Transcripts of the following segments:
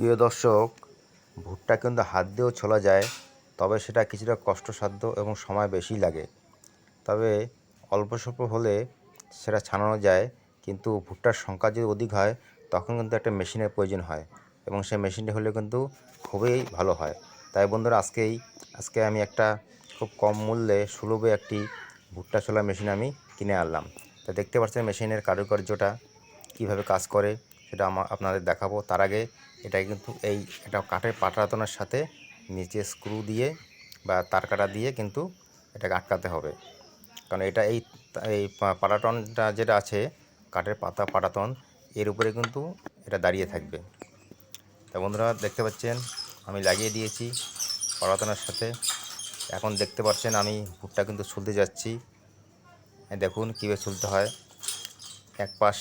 প্রিয় দর্শক, ভুট্টা কিন্তু হাত দিয়েও ছোলা যায়, তবে সেটা কিছুটা কষ্টসাধ্য এবং সময় বেশি লাগে। তবে অল্প স্বল্প হলে সেটা ছাড়ানো যায়, কিন্তু ভুট্টার সংখ্যা যদি অধিক হয় তখন কিন্তু একটা মেশিনের প্রয়োজন হয়, এবং সেই মেশিনটি হলে কিন্তু খুবই ভালো হয়। তাই বন্ধুরা, আজকে আমি একটা খুব কম মূল্যে সুলভে একটি ভুট্টা ছোলা মেশিন আমি কিনে আনলাম। তা দেখতে পাচ্ছেন মেশিনের কারুকার্যটা কীভাবে কাজ করে সেটা আপনাদের দেখাবো। তার আগে এটা কিন্তু এটা কাঠের পাটাতনের সাথে নিচে স্ক্রু দিয়ে বা তার কাটা দিয়ে কিন্তু এটাকে আটকাতে হবে, কারণ এটা এই পাটাতনটা যেটা আছে, কাঠের পাটাতন, এর উপরে কিন্তু এটা দাঁড়িয়ে থাকবে। তা বন্ধুরা, দেখতে পাচ্ছেন আমি লাগিয়ে দিয়েছি পাটাতনের সাথে। এখন দেখতে পাচ্ছেন আমি ভুট্টা কিন্তু ছুলতে যাচ্ছি। দেখুন কীভাবে ছুলতে হয়। এক পাশ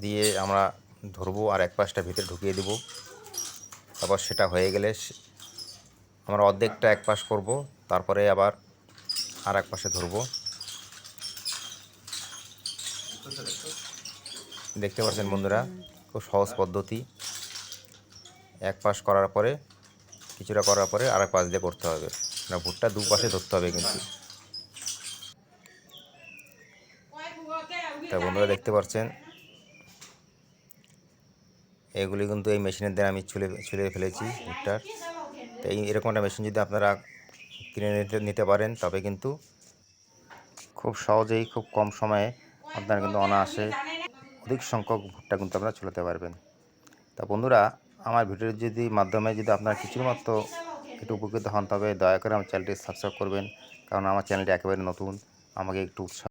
দিয়ে আমরা ধরবো আর এক পাশটা ভিতরে ঢুকিয়ে দেবো। তারপর সেটা হয়ে গেলে আমরা অর্ধেকটা এক পাশ করব, তারপরে আবার আর এক পাশে ধরবো। দেখতে পাচ্ছেন বন্ধুরা, খুব সহজ পদ্ধতি। এক পাশ করার পরে কিছুটা করার পরে আর এক পাশ দিয়ে করতে হবে, না ভুট্টা দুপাশে ধরতে হবে কিন্তু। তা বন্ধুরা, দেখতে পাচ্ছেন এগুলি কিন্তু এই মেশিনের দ্বারা আমি ছুলে ফেলেছি ভুট্টার। তো এরকম একটা মেশিন যদি আপনারা কিনে নিতে পারেন, তবে কিন্তু খুব সহজেই খুব কম সময়ে আপনারা কিন্তু অনায়াসে অধিক সংখ্যক ভুট্টা কিন্তু আপনারা ছুলাতে পারবেন। তা বন্ধুরা, আমার ভিডিওর মাধ্যমে যদি আপনারা কিছুর মাত্র একটু উপকৃত হন, তবে দয়া করে আমার চ্যানেলটি সাবস্ক্রাইব করবেন, কারণ আমার চ্যানেলটি একেবারে নতুন। আমাকে একটু উৎসাহ